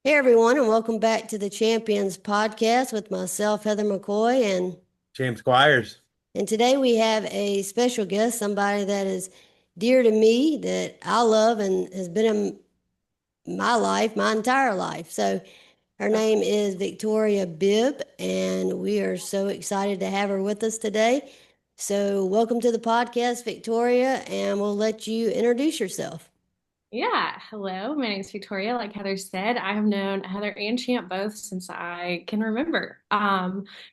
Hey everyone, and welcome back to the Champions podcast with myself, Heather McCoy, James Squires. and today we have a special guest, somebody that is dear to me, that I love, and has been in my life, my entire life. So her name is Victoria Bibb, and we are so excited to have her with us today. So welcome to the podcast, Victoria, and we'll let you introduce yourself. Yeah, hello. My name is Victoria. Like Heather said, I have known Heather and Champ both since I can remember.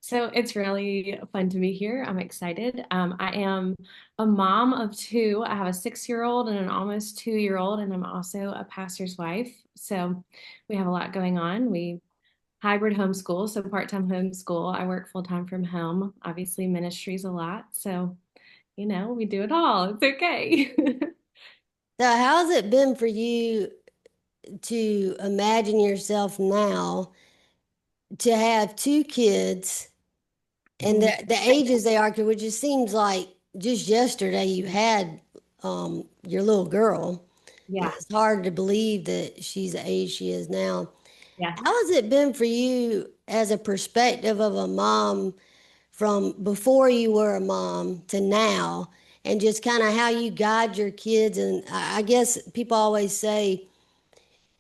So it's really fun to be here. I'm excited. I am a mom of two. I have a 6-year-old and an almost 2-year-old, and I'm also a pastor's wife. So we have a lot going on. We hybrid homeschool, so part-time homeschool. I work full-time from home. Obviously, ministries a lot. So, we do it all. It's okay. So, how's it been for you to imagine yourself now to have two kids and the ages they are, which just seems like just yesterday you had your little girl. Yeah, It's hard to believe that she's the age she is now. yeah. How has it been for you as a perspective of a mom from before you were a mom to now, and just kind of how you guide your kids? And I guess people always say,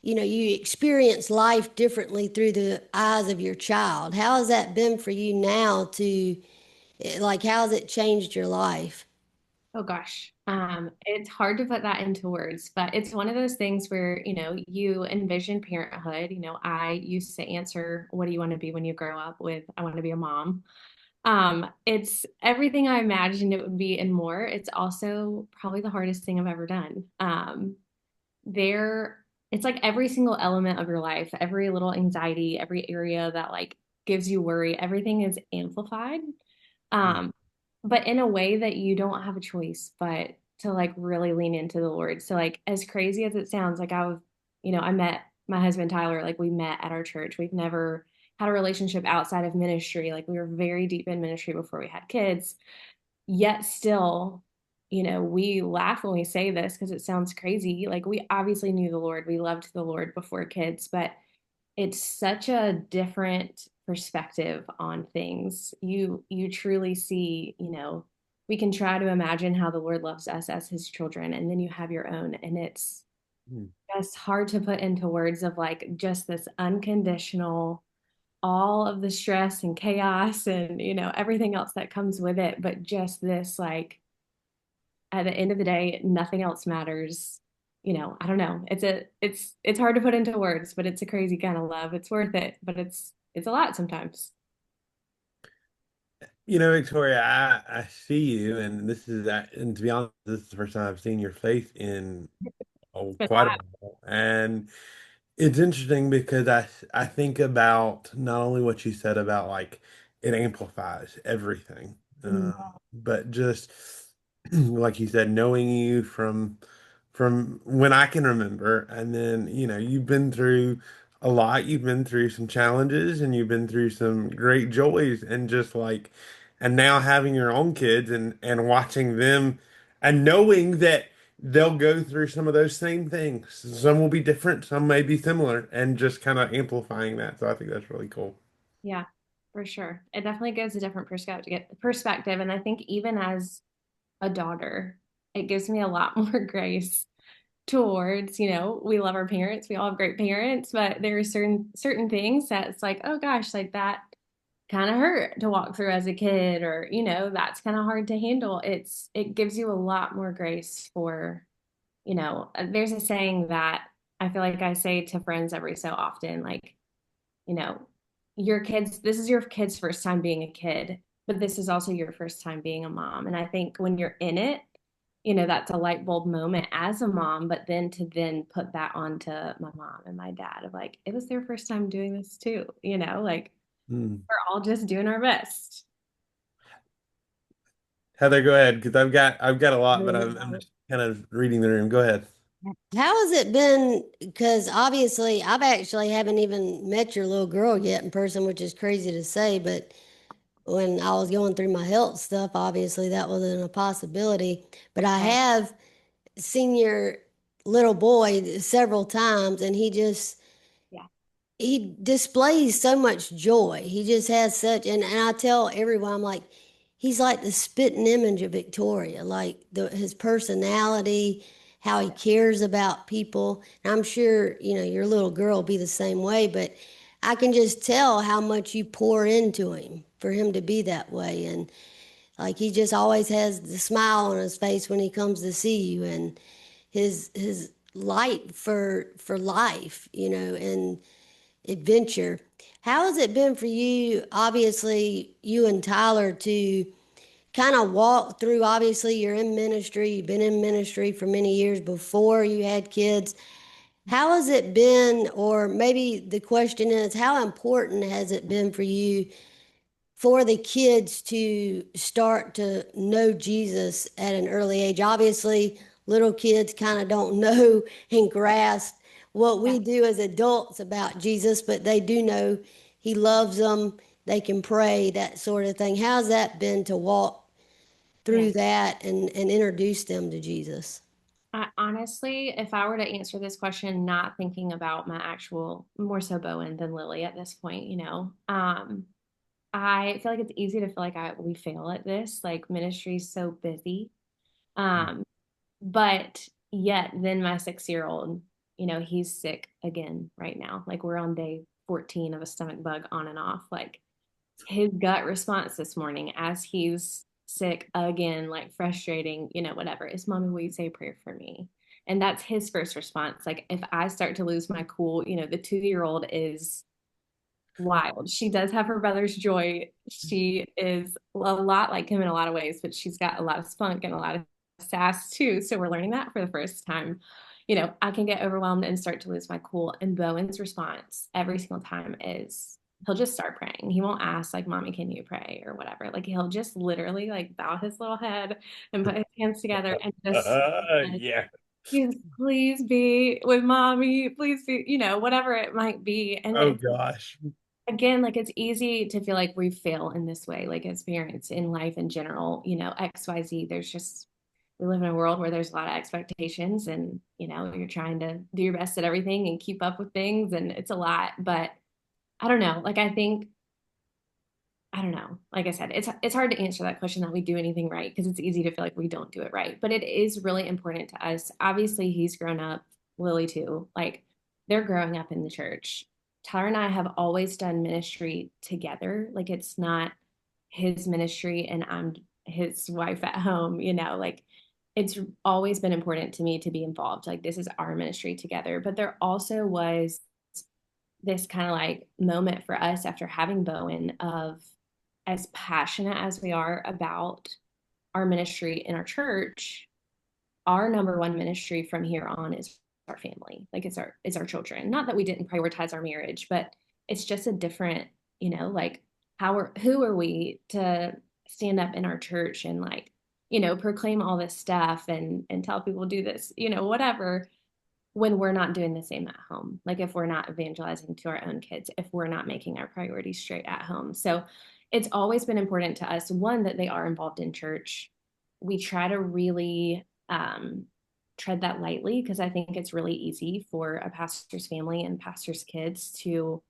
you experience life differently through the eyes of your child. How has that been for you now to, like, how has it changed your life? Oh gosh. It's hard to put that into words, but it's one of those things where, you envision parenthood. I used to answer, what do you want to be when you grow up with, I want to be a mom. It's everything I imagined it would be and more. It's also probably the hardest thing I've ever done. There, it's like every single element of your life, every little anxiety, every area that like gives you worry, everything is amplified. Mm. Um, but in a way that you don't have a choice but to like really lean into the Lord. So like as crazy as it sounds, like I met my husband Tyler, like we met at our church. We've never had a relationship outside of ministry. Like we were very deep in ministry before we had kids. Yet still, we laugh when we say this because it sounds crazy. Like we obviously knew the Lord. We loved the Lord before kids, but it's such a different perspective on things. You truly see, we can try to imagine how the Lord loves us as his children, and then you have your own, and it's Mm. just hard to put into words of like just this unconditional, all of the stress and chaos and everything else that comes with it, but just this like at the end of the day, nothing else matters. I don't know. It's hard to put into words, but it's a crazy kind of love. It's worth it, but it's a lot sometimes. Victoria, I see you, and and to be honest, this is the first time I've seen your face in But quite a while. And it's interesting because I think about not only what you said about like it amplifies everything, but just like you said, knowing you from when I can remember, and then you've been through a lot. You've been through some challenges, and you've been through some great joys, and just like, and now having your own kids and watching them, and knowing that they'll go through some of those same things. Some will be different, some may be similar, and just kind of amplifying that. So I think that's really cool. yeah, for sure. It definitely gives a different perspective. And I think even as a daughter, it gives me a lot more grace towards, we love our parents. We all have great parents, but there are certain things that it's like, oh gosh, like that kind of hurt to walk through as a kid, or that's kind of hard to handle. It gives you a lot more grace for, there's a saying that I feel like I say to friends every so often, like, you know your kids, this is your kid's first time being a kid, but this is also your first time being a mom. And I think when you're in it, that's a light bulb moment as a mom, but then to then put that onto my mom and my dad of like, it was their first time doing this too, like Hmm. we're all just doing our best. Heather, go ahead, because I've got a lot, but I'm just kind of reading the room. Go ahead. How has it been? Because obviously, I've actually haven't even met your little girl yet in person, which is crazy to say. But when I was going through my health stuff, obviously that wasn't a possibility. But I Right. have seen your little boy several times, and he just Yeah. he displays so much joy. He just has such, and I tell everyone, I'm like, he's like the spitting image of Victoria, like his personality, how he cares about people. And I'm sure, your little girl will be the same way, but I can just tell how much you pour into him for him to be that way. And like he just always has the smile on his face when he comes to see you, and his light for life, and adventure. How has it been for you, obviously, you and Tyler, to kind of walk through? Obviously, you're in ministry, you've been in ministry for many years before you had kids. How has it been, or maybe the question is, how important has it been for you for the kids to start to know Jesus at an early age? Obviously, little kids kind of don't know and grasp what Yeah. we do as adults about Jesus, but they do know he loves them. They can pray, that sort of thing. How's that been to walk Yeah. through that and introduce them to Jesus? Honestly, if I were to answer this question, not thinking about my actual, more so Bowen than Lily at this point, I feel like it's easy to feel like we fail at this. Like ministry is so busy. Um, but yet then my 6 year old, he's sick again right now. Like we're on day 14 of a stomach bug on and off. Like his gut response this morning as he's sick again, like frustrating, whatever, is mommy, will you say a prayer for me? And that's his first response. Like if I start to lose my cool, the 2 year old is wild. She does have her brother's joy. She is a lot like him in a lot of ways, but she's got a lot of spunk and a lot of sass too. So we're learning that for the first time. I can get overwhelmed and start to lose my cool. And Bowen's response every single time is he'll just start praying. He won't ask like, "Mommy, can you pray?" or whatever. Like he'll just literally like bow his little head and put his hands together and just Yeah. please be with mommy, please be, whatever it might be. And Oh it's gosh. again, like it's easy to feel like we fail in this way, like as parents in life in general, XYZ. There's just, we live in a world where there's a lot of expectations and, you're trying to do your best at everything and keep up with things. And it's a lot, but I don't know. Like, I don't know. Like I said, it's hard to answer that question that we do anything right because it's easy to feel like we don't do it right. But it is really important to us. Obviously, he's grown up, Lily too. Like they're growing up in the church. Tyler and I have always done ministry together. Like it's not his ministry and I'm his wife at home, like it's always been important to me to be involved. Like this is our ministry together. But there also was this kind of like moment for us after having Bowen of as passionate as we are about our ministry in our church, our number one ministry from here on is our family. Like it's our children. Not that we didn't prioritize our marriage, but it's just a different, like who are we to stand up in our church and like, proclaim all this stuff and tell people do this, whatever when we're not doing the same at home. Like if we're not evangelizing to our own kids, if we're not making our priorities straight at home. So it's always been important to us, one, that they are involved in church. We try to really tread that lightly because I think it's really easy for a pastor's family and pastor's kids to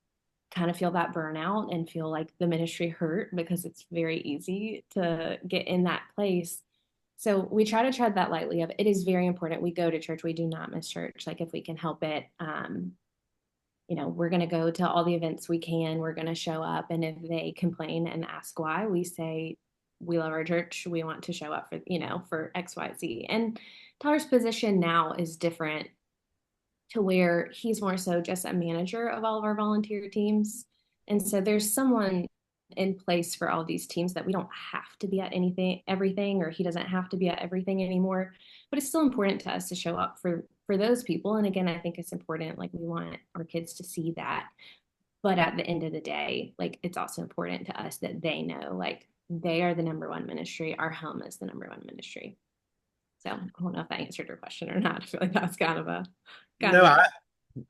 kind of feel that burnout and feel like the ministry hurt because it's very easy to get in that place. So we try to tread that lightly. Of it is very important. We go to church. We do not miss church. Like if we can help it, we're going to go to all the events we can. We're going to show up. And if they complain and ask why, we say, we love our church. We want to show up for X, Y, Z. And Tyler's position now is different to where he's more so just a manager of all of our volunteer teams. And so there's someone in place for all these teams that we don't have to be at everything, or he doesn't have to be at everything anymore. But it's still important to us to show up for those people. And again, I think it's important, like we want our kids to see that. But at the end of the day, like it's also important to us that they know like they are the number one ministry. Our home is the number one ministry. So I don't know if that answered your question or not. I feel like that's kind No, of a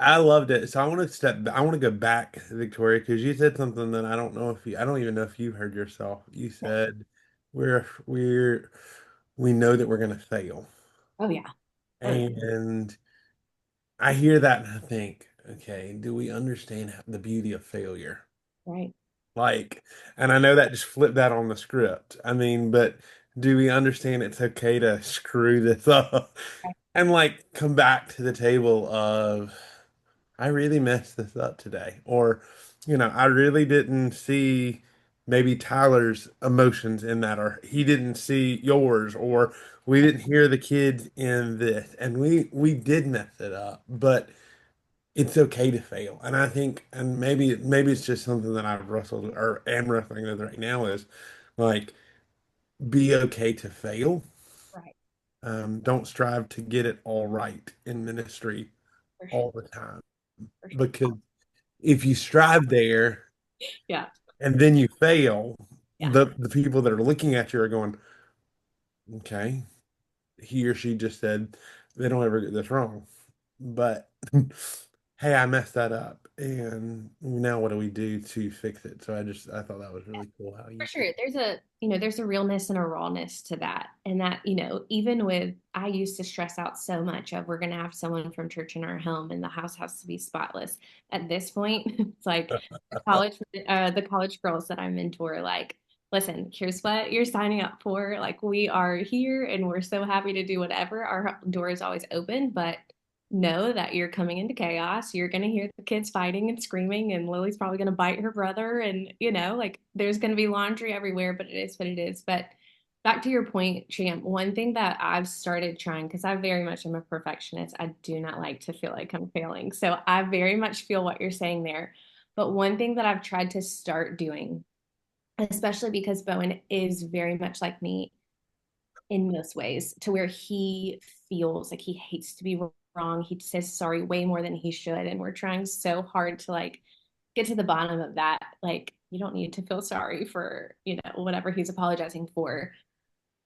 I loved it. So I want to go back, Victoria, because you said something that I don't even know if you heard yourself. You said we're we know that we're going to fail. oh yeah. Oh yeah. And I hear that and I think, okay, do we understand the beauty of failure? Right. Like, and I know that just flipped that on the script. I mean, but do we understand it's okay to screw this up and like come back to the table of, I really messed this up today? Or, I really didn't see maybe Tyler's emotions in that, or he didn't see yours, or we didn't hear the kids in this, and we did mess it up, but it's okay to fail. And I think, and maybe it's just something that I've wrestled or am wrestling with right now is like, be okay to fail. Right. Don't strive to get it all right in ministry For sure. all the time, For sure. because if you strive there Yeah. and then you fail, Yeah. the people that are looking at you are going, okay, he or she just said they don't ever get this wrong. But hey, I messed that up. And now what do we do to fix it? So I thought that was really cool how For you said. sure. There's a realness and a rawness to that. And that, even with, I used to stress out so much of we're going to have someone from church in our home and the house has to be spotless. At this point, it's like the college girls that I mentor, like, listen, here's what you're signing up for. Like, we are here and we're so happy to do whatever. Our door is always open, but know that you're coming into chaos. You're going to hear the kids fighting and screaming, and Lily's probably going to bite her brother. And, like there's going to be laundry everywhere, but it is what it is. But back to your point, Champ, one thing that I've started trying, because I very much am a perfectionist, I do not like to feel like I'm failing. So I very much feel what you're saying there. But one thing that I've tried to start doing, especially because Bowen is very much like me in most ways, to where he feels like he hates to be wrong. He says sorry way more than he should. And we're trying so hard to like get to the bottom of that. Like, you don't need to feel sorry for, whatever he's apologizing for.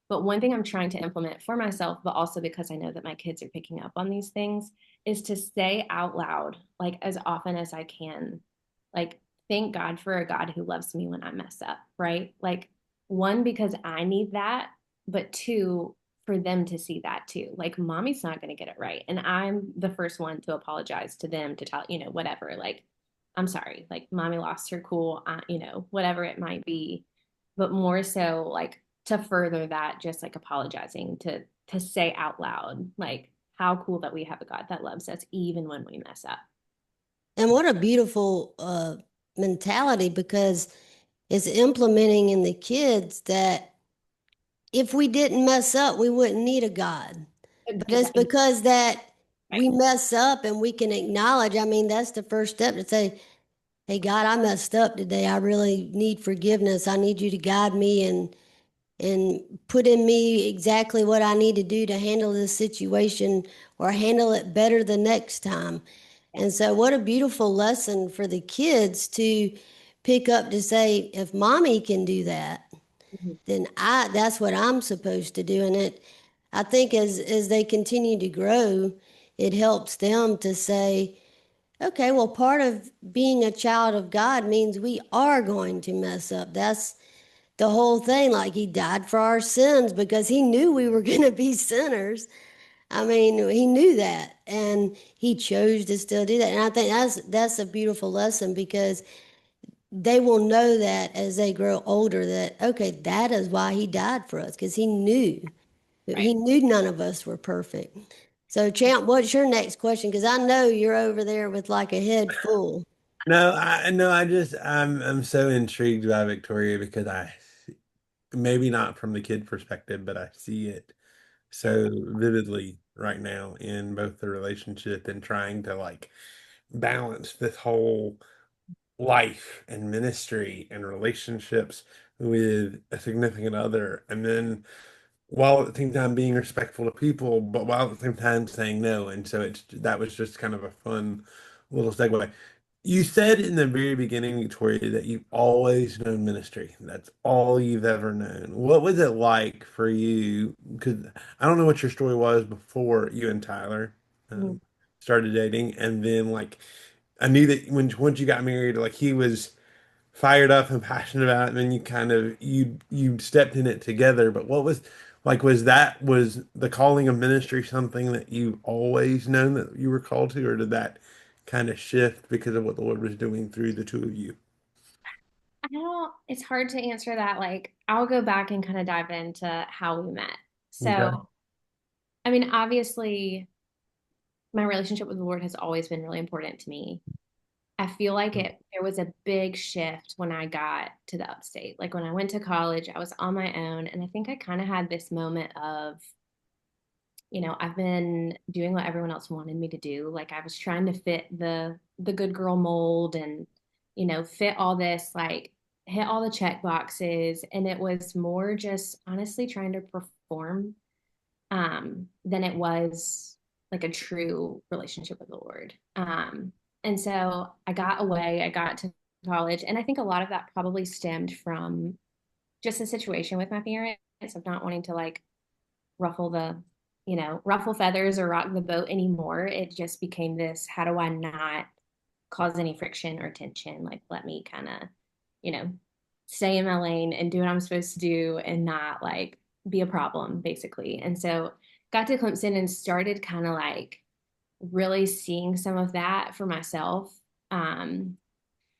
But one thing I'm trying to implement for myself, but also because I know that my kids are picking up on these things, is to say out loud, like as often as I can, like, thank God for a God who loves me when I mess up, right? Like, one, because I need that, but two, for them to see that too. Like, mommy's not going to get it right. And I'm the first one to apologize to them, to tell, whatever, like, I'm sorry, like, mommy lost her cool, whatever it might be. But more so, like, to further that, just like apologizing to say out loud, like, how cool that we have a God that loves us even when we mess up. And what a beautiful mentality, because it's implementing in the kids that if we didn't mess up, we wouldn't need a God. But it's Exactly. because that Right. we mess up and we can acknowledge. I mean, that's the first step to say, hey, God, I messed up today. I really need forgiveness. I need you to guide me and put in me exactly what I need to do to handle this situation or handle it better the next time. Yeah. And so, what a beautiful lesson for the kids to pick up to say, if mommy can do that, Mhm. then that's what I'm supposed to do. And I think as they continue to grow, it helps them to say, okay, well, part of being a child of God means we are going to mess up. That's the whole thing. Like, he died for our sins because he knew we were going to be sinners. I mean, he knew that, and he chose to still do that. And I think that's a beautiful lesson, because they will know that as they grow older, that okay, that is why he died for us, because Right. he knew none of us were perfect. So, Champ, what's your next question? Because I know you're over there with like a head full. No, I just I'm so intrigued by Victoria because maybe not from the kid perspective, but I see it so vividly right now in both the relationship and trying to like balance this whole life and ministry and relationships with a significant other. And then while at the same time being respectful to people, but while at the same time saying no. And so that was just kind of a fun little segue. You said in the very beginning, Victoria, that you've always known ministry. That's all you've ever known. What was it like for you? Because I don't know what your story was before you and Tyler Mhm. started dating, and then like I knew that once you got married, like he was fired up and passionate about it, and then you kind of you stepped in it together. But what was like was the calling of ministry something that you always known that you were called to, or did that kind of shift because of what the Lord was doing through the two of you? I don't, it's hard to answer that. Like, I'll go back and kind of dive into how we met. Okay. So, I mean, obviously, my relationship with the Lord has always been really important to me. I feel like there was a big shift when I got to the upstate. Like when I went to college, I was on my own, and I think I kind of had this moment of, I've been doing what everyone else wanted me to do. Like I was trying to fit the good girl mold and, fit all this, like hit all the check boxes. And it was more just honestly trying to perform than it was like a true relationship with the Lord. And so I got away, I got to college, and I think a lot of that probably stemmed from just the situation with my parents of not wanting to like ruffle the, ruffle feathers or rock the boat anymore. It just became this, how do I not cause any friction or tension? Like, let me kind of, you know, stay in my lane and do what I'm supposed to do and not like be a problem, basically. And so got to Clemson and started kind of like really seeing some of that for myself. Um,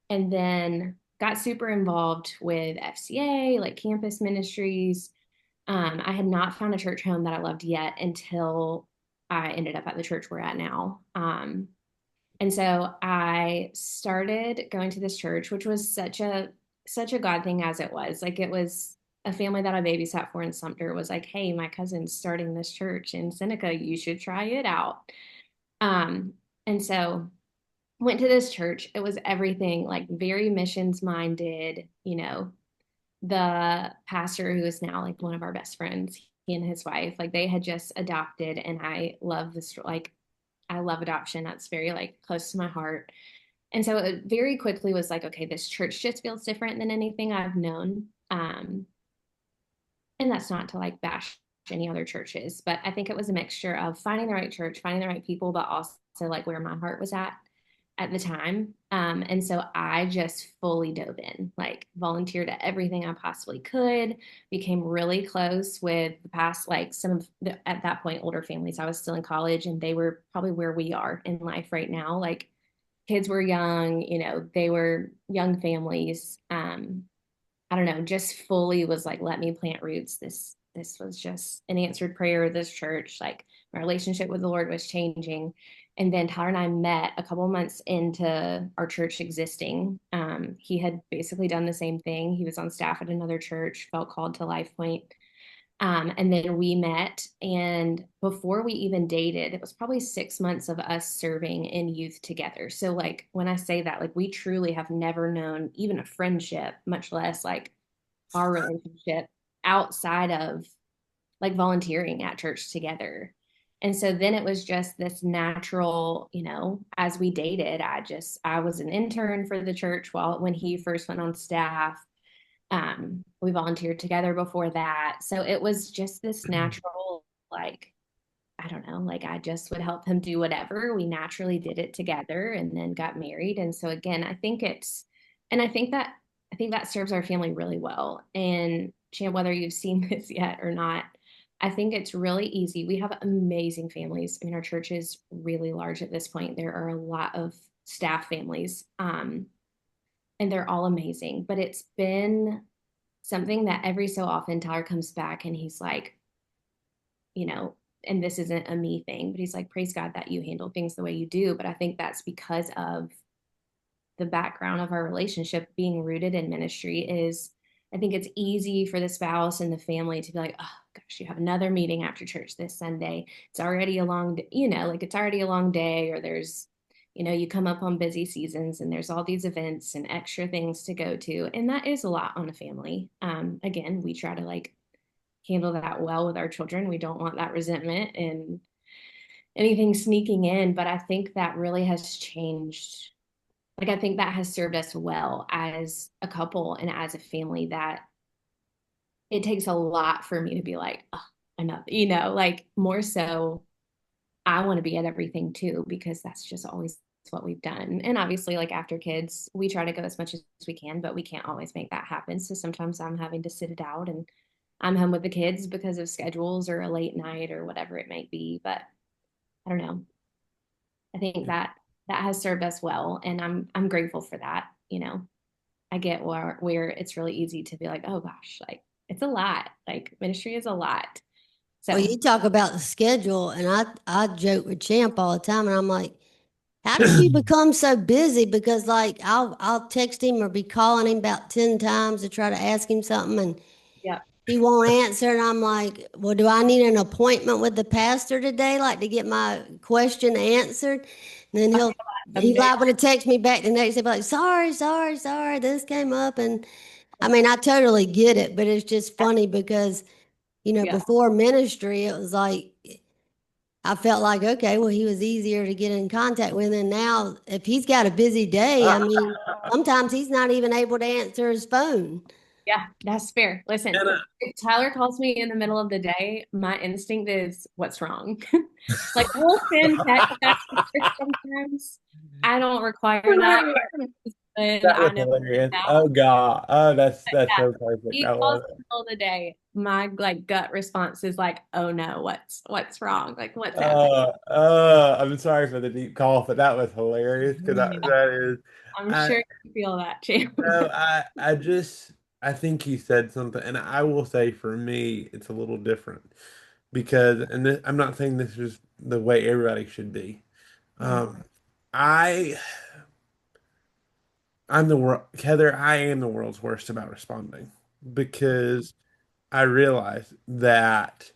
and then got super involved with FCA, like campus ministries. I had not found a church home that I loved yet until I ended up at the church we're at now. And so I started going to this church, which was such a God thing as it was. Like it was a family that I babysat for in Sumter was like, hey, my cousin's starting this church in Seneca. You should try it out. Um, and so went to this church. It was everything like very missions minded, the pastor who is now like one of our best friends, he and his wife, like they had just adopted, and I love this, like I love adoption. That's very like close to my heart. And so it very quickly was like, okay, this church just feels different than anything I've known. And that's not to like bash any other churches, but I think it was a mixture of finding the right church, finding the right people, but also like where my heart was at the time. And so I just fully dove in, like volunteered at everything I possibly could, became really close with the past, like some of the, at that point, older families. I was still in college and they were probably where we are in life right now. Like kids were young, they were young families. I don't know, just fully was like, let me plant roots. This was just an answered prayer of this church. Like my relationship with the Lord was changing. And then Tyler and I met a couple of months into our church existing. He had basically done the same thing. He was on staff at another church, felt called to Life Point. And then we met. And before we even dated, it was probably 6 months of us serving in youth together. So, like, when I say that, like, we truly have never known even a friendship, much less like our relationship outside of like volunteering at church together. And so then it was just this natural, as we dated, I was an intern for the church when he first went on staff. We volunteered together before that. So it was just this natural, like, I don't know, like I just would help him do whatever. We naturally did it together and then got married. And so again, and I think that serves our family really well. And Chan, whether you've seen this yet or not, I think it's really easy. We have amazing families. I mean, our church is really large at this point. There are a lot of staff families, and they're all amazing. But it's been something that every so often Tyler comes back and he's like, you know, and this isn't a me thing, but he's like, praise God that you handle things the way you do. But I think that's because of the background of our relationship being rooted in ministry is I think it's easy for the spouse and the family to be like, oh gosh, you have another meeting after church this Sunday. It's already a long, like it's already a long day, or there's, you come up on busy seasons and there's all these events and extra things to go to. And that is a lot on a family. Again, we try to like handle that well with our children. We don't want that resentment and anything sneaking in, but I think that really has changed. Like, I think that has served us well as a couple and as a family, that it takes a lot for me to be like, oh, enough, like more so I want to be at everything too, because that's just always what we've done. And obviously, like after kids, we try to go as much as we can, but we can't always make that happen. So sometimes I'm having to sit it out and I'm home with the kids because of schedules or a late night or whatever it might be. But I don't know. I think that that has served us well, and I'm grateful for that. I get where it's really easy to be like, oh gosh, like it's a lot. Like ministry is a lot. Well, So you talk about the schedule, and I joke with Champ all the time, and I'm like, how did you become so busy? Because like I'll text him or be calling him about 10 times to try to ask him something, and yeah. he won't answer. And I'm like, well, do I need an appointment with the pastor today, like to get my question answered? And then I feel he's someday. liable to text me back the next day, like, sorry, sorry, sorry, this came up. And I mean, I totally get it, but it's just funny because, Yeah. before ministry, it was like, I felt like, okay, well, he was easier to get in contact with. And now, if he's got a busy day, I mean, sometimes he's not even able to answer his phone. Yeah, that's fair. Listen, And if Tyler calls me in the middle of the day, my instinct is, what's wrong? Like we'll send text messages sometimes. I don't require that, and that I was know hilarious. now. Oh God. Oh, that's Yeah, so perfect. he I calls love in it. the middle of the day. My like gut response is like, oh no, what's wrong? Like what's happening? I'm sorry for the deep cough, but that was hilarious because that is I'm I sure you feel that too. no, I think he said something, and I will say for me it's a little different because I'm not saying this is the way everybody should be. Mhm. Um, I I'm the world Heather, I am the world's worst about responding because I realize that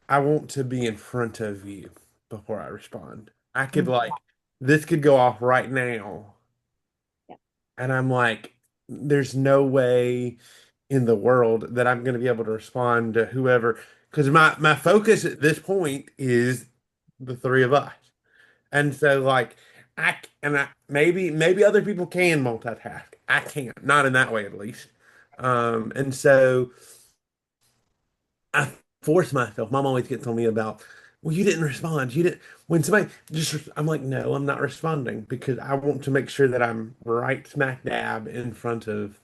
I want to be in front of you before I respond. I could Mhm. like this could go off right now, Yeah. and I'm like, there's no way in the world that I'm going to be able to respond to whoever because my focus at this point is the three of us. And so like I maybe other people can multitask. I can't, not in that way at least. And so I force myself. Mom always gets on me about, well, you didn't respond. You didn't when somebody I'm like, no, I'm not responding because I want to make sure that I'm right smack dab in front of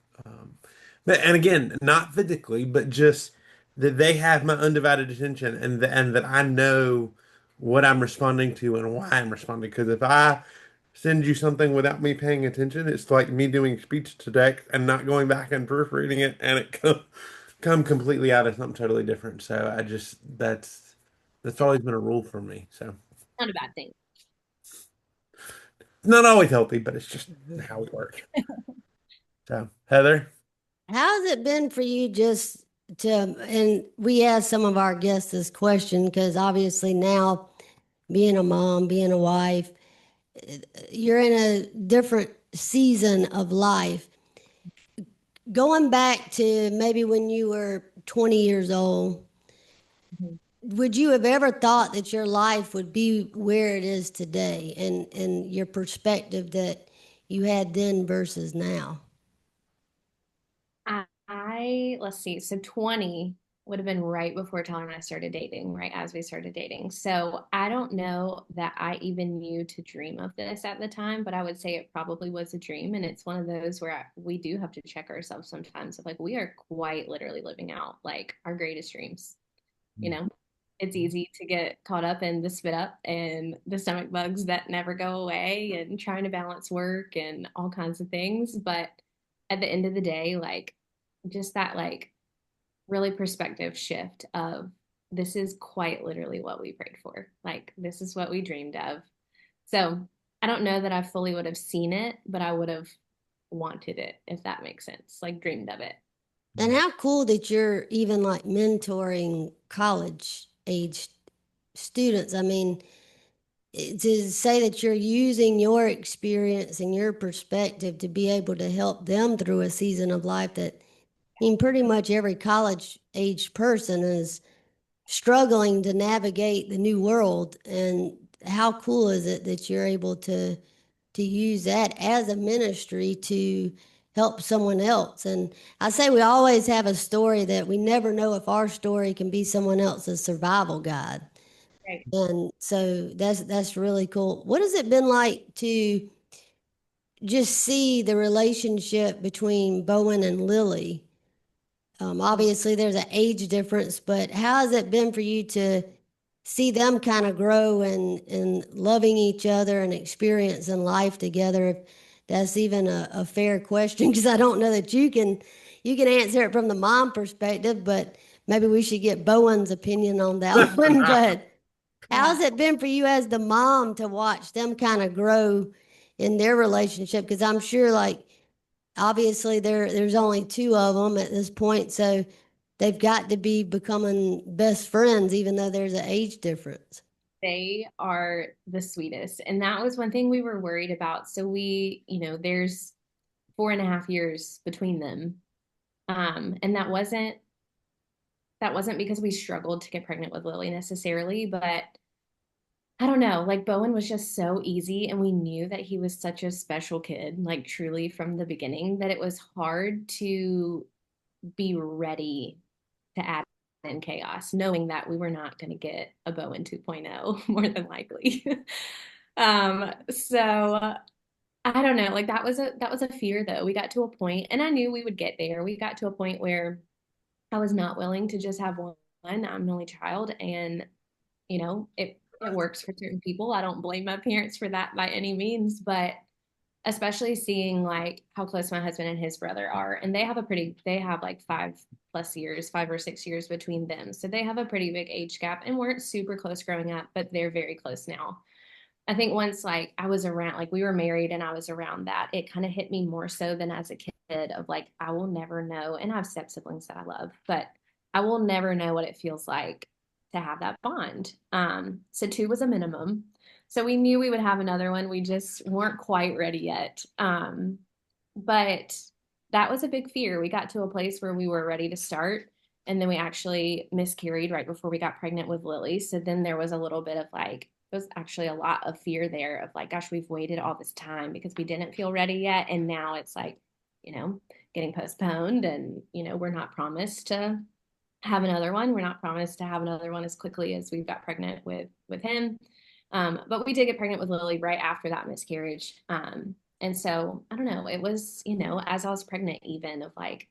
and again, not physically, but just that they have my undivided attention and that I know what I'm responding to and why I'm responding. Because if I send you something without me paying attention, it's like me doing speech to text and not going back and proofreading it, and it come completely out of something totally different. So I just that's always been a rule for me. So Not a bad thing. it's not always healthy, but it's just how we work. So Heather. How's it been for you just to, and we asked some of our guests this question because obviously now being a mom, being a wife, you're in a different season of life. Going back to maybe when you were 20 years old, Mhm. would you have ever thought that your life would be where it is today and your perspective that you had then versus now? Let's see. So 20 would have been right before Tyler and I started dating, right as we started dating. So I don't know that I even knew to dream of this at the time, but I would say it probably was a dream. And it's one of those where we do have to check ourselves sometimes of like, we are quite literally living out like our greatest dreams, you know? It's easy to get caught up in the spit up and the stomach bugs that never go away and trying to balance work and all kinds of things. But at the end of the day, like just that like really perspective shift of this is quite literally what we prayed for. Like this is what we dreamed of. So I don't know that I fully would have seen it, but I would have wanted it, if that makes sense. Like dreamed of it. And how cool that you're even like mentoring college age students. I mean, to say that you're using your experience and your perspective to be able to help them through a season of life that, I mean, pretty much every college age person is struggling to navigate the new world. And how cool is it that you're able to use that as a ministry to help someone else? And I say we always have a story that we never know if our story can be someone else's survival guide. Right. And so that's really cool. What has it been like to just see the relationship between Bowen and Lily? Obviously, there's an age difference, but how has it been for you to see them kind of grow and loving each other and experiencing life together. If that's even a fair question, because I don't know that you can answer it from the mom perspective, but maybe we should get Bowen's opinion on that one. But Yeah. how's it been for you as the mom to watch them kind of grow in their relationship? Because I'm sure, like, obviously there's only two of them at this point, so they've got to be becoming best friends, even though there's an age difference. They are the sweetest. And that was one thing we were worried about. So there's 4.5 years between them. And that wasn't because we struggled to get pregnant with Lily necessarily, but I don't know, like Bowen was just so easy and we knew that he was such a special kid, like truly from the beginning, that it was hard to be ready to add in chaos, knowing that we were not going to get a Bowen 2.0 more than likely. So I don't know, like that was a fear though. We got to a point, and I knew we would get there. We got to a point where I was not willing to just have one. I'm an only child, and it works for certain people. I don't blame my parents for that by any means, but especially seeing like how close my husband and his brother are, and they have like 5+ years, 5 or 6 years between them, so they have a pretty big age gap and weren't super close growing up, but they're very close now. I think once like I was around, like we were married and I was around that, it kind of hit me more so than as a kid of like, I will never know. And I have step siblings that I love, but I will never know what it feels like to have that bond. So two was a minimum. So we knew we would have another one. We just weren't quite ready yet. But that was a big fear. We got to a place where we were ready to start. And then we actually miscarried right before we got pregnant with Lily. So then there was a little bit of like, there was actually a lot of fear there of like, gosh, we've waited all this time because we didn't feel ready yet. And now it's like, you know, getting postponed, and, we're not promised to have another one. We're not promised to have another one as quickly as we got pregnant with him. But we did get pregnant with Lily right after that miscarriage. And so I don't know, it was, as I was pregnant, even of like,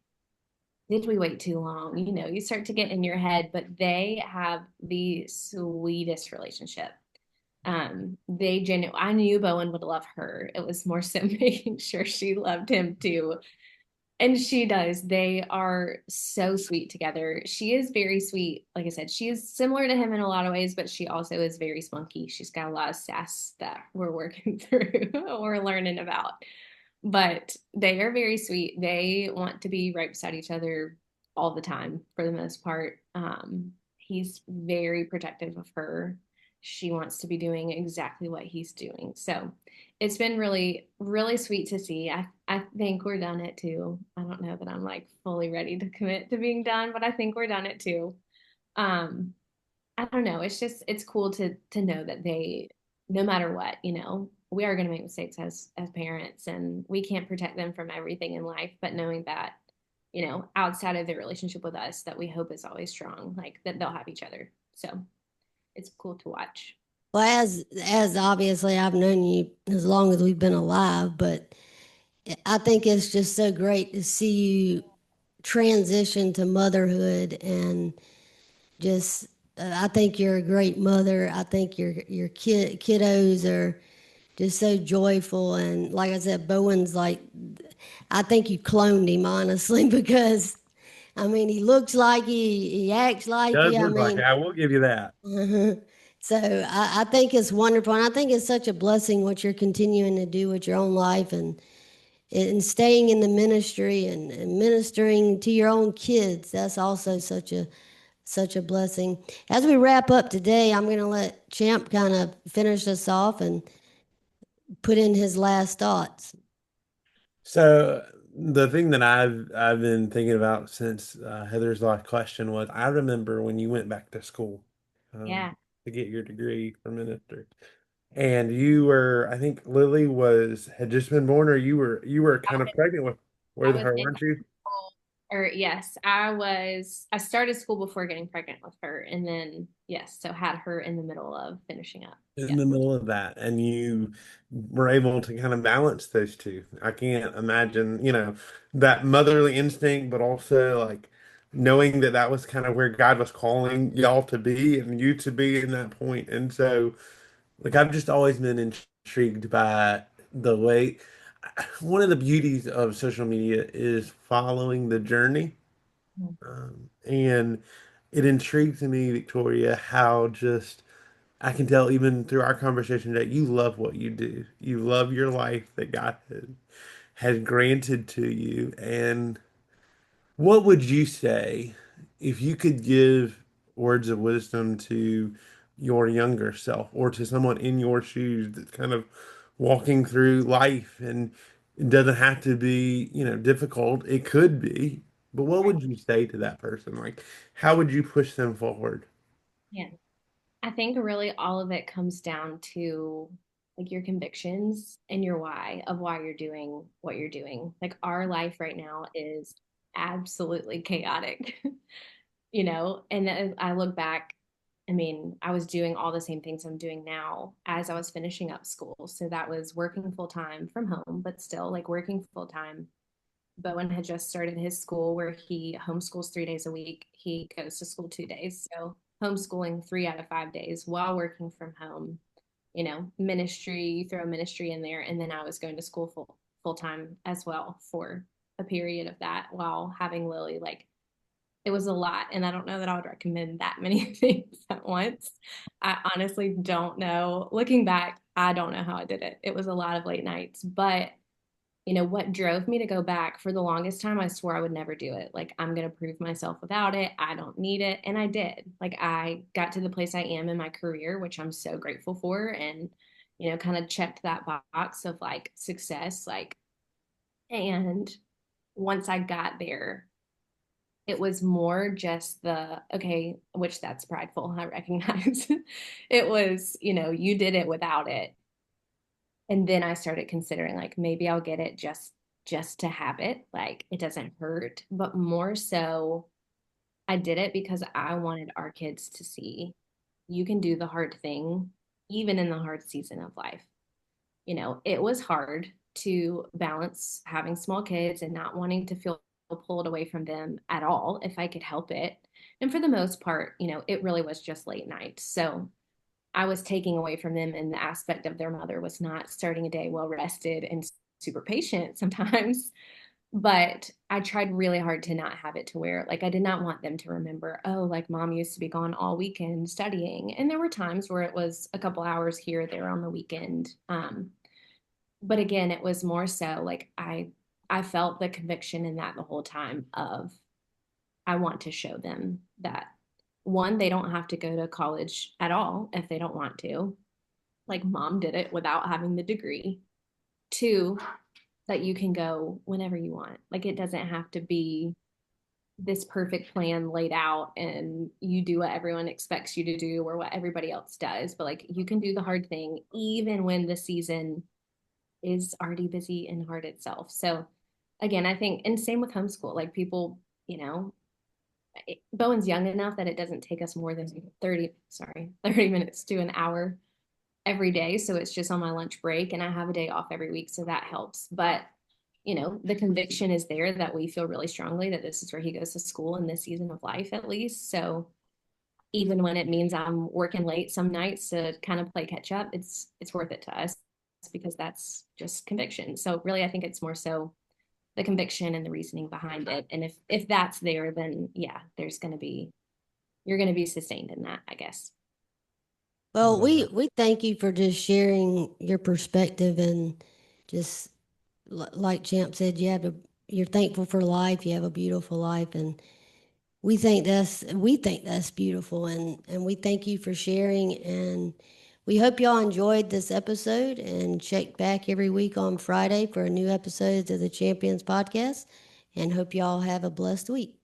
did we wait too long? You start to get in your head, but they have the sweetest relationship. I knew Bowen would love her. It was more so making sure she loved him too. And she does. They are so sweet together. She is very sweet. Like I said, she is similar to him in a lot of ways, but she also is very spunky. She's got a lot of sass that we're working through, we're learning about. But they are very sweet. They want to be right beside each other all the time for the most part. He's very protective of her. She wants to be doing exactly what he's doing. So it's been really, really sweet to see. I think we're done it too. I don't know that I'm like fully ready to commit to being done, but I think we're done it too. Um, I don't know. It's cool to know that they, no matter what, we are going to make mistakes as parents, and we can't protect them from everything in life. But knowing that, outside of their relationship with us, that we hope is always strong, like that they'll have each other. So it's cool to watch. Well, as obviously I've known you as long as we've been alive, but I think it's just so great to see you transition to motherhood and just. I think you're a great mother. I think your kiddos are just so joyful, and like I said, Bowen's like, I think you cloned him honestly because I mean he looks like he acts like Does you. I look like it. mean, I will give you that. so I think it's wonderful, and I think it's such a blessing what you're continuing to do with your own life and staying in the ministry and ministering to your own kids. That's also such a blessing. As we wrap up today, I'm going to let Champ kind of finish us off and put in his last thoughts. So the thing that I've been thinking about since Heather's last question was I remember when you went back to school um, Yeah, to get your degree for ministry, and you were I think Lily was had just been born, or you were kind of pregnant I with was her, in weren't you? school, or yes, I started school before getting pregnant with her, and then yes, so had her in the middle of finishing up. In Yes. the middle of that, and you were able to kind of balance those two. I can't imagine, that motherly instinct, but also like knowing that that was kind of where God was calling y'all to be and you to be in that point. And so, like, I've just always been intrigued by the way, one of the beauties of social media is following the journey. And it intrigues me, Victoria, how just I can tell even through our conversation that you love what you do. You love your life that God has granted to you. And what would you say if you could give words of wisdom to your younger self or to someone in your shoes that's kind of walking through life and it doesn't have to be, difficult. It could be. But what would you say to that person? Like, how would you push them forward? Yeah. I think really all of it comes down to like your convictions and your why of why you're doing what you're doing. Like our life right now is absolutely chaotic, and as I look back, I mean, I was doing all the same things I'm doing now as I was finishing up school. So that was working full time from home, but still like working full time. Bowen had just started his school where he homeschools 3 days a week. He goes to school 2 days. So homeschooling 3 out of 5 days while working from home, ministry, you throw ministry in there. And then I was going to school full time as well for a period of that while having Lily. Like it was a lot. And I don't know that I would recommend that many things at once. I honestly don't know. Looking back, I don't know how I did it. It was a lot of late nights, but what drove me to go back for the longest time, I swore I would never do it. Like, I'm going to prove myself without it. I don't need it. And I did. Like, I got to the place I am in my career, which I'm so grateful for. And, kind of checked that box of like success. Like, and once I got there, it was more just okay, which that's prideful, I recognize. It was, you did it without it. And then I started considering like maybe I'll get it just to have it. Like it doesn't hurt, but more so I did it because I wanted our kids to see you can do the hard thing even in the hard season of life. It was hard to balance having small kids and not wanting to feel pulled away from them at all if I could help it. And for the most part, it really was just late night. So I was taking away from them, and the aspect of their mother was not starting a day well rested and super patient sometimes. But I tried really hard to not have it to where, like, I did not want them to remember, oh, like mom used to be gone all weekend studying. And there were times where it was a couple hours here or there on the weekend. But again, it was more so like I felt the conviction in that the whole time of I want to show them that one, they don't have to go to college at all if they don't want to. Like mom did it without having the degree. Two, that you can go whenever you want. Like it doesn't have to be this perfect plan laid out and you do what everyone expects you to do or what everybody else does. But like you can do the hard thing even when the season is already busy and hard itself. So again, I think, and same with homeschool, like people, Bowen's young enough that it doesn't take us more than 30 minutes to an hour every day. So it's just on my lunch break and I have a day off every week. So that helps. But, the conviction is there that we feel really strongly that this is where he goes to school in this season of life, at least. So even when it means I'm working late some nights to kind of play catch up, it's worth it to us because that's just conviction. So really, I think it's more so the conviction and the reasoning behind it. And if that's there, then yeah, you're going to be sustained in that, I guess. Well, Love we that. we thank you for just sharing your perspective and just like Champ said, you're thankful for life. You have a beautiful life, and we think that's beautiful, and we thank you for sharing. And we hope y'all enjoyed this episode. And check back every week on Friday for a new episode of the Champions Podcast. And hope y'all have a blessed week.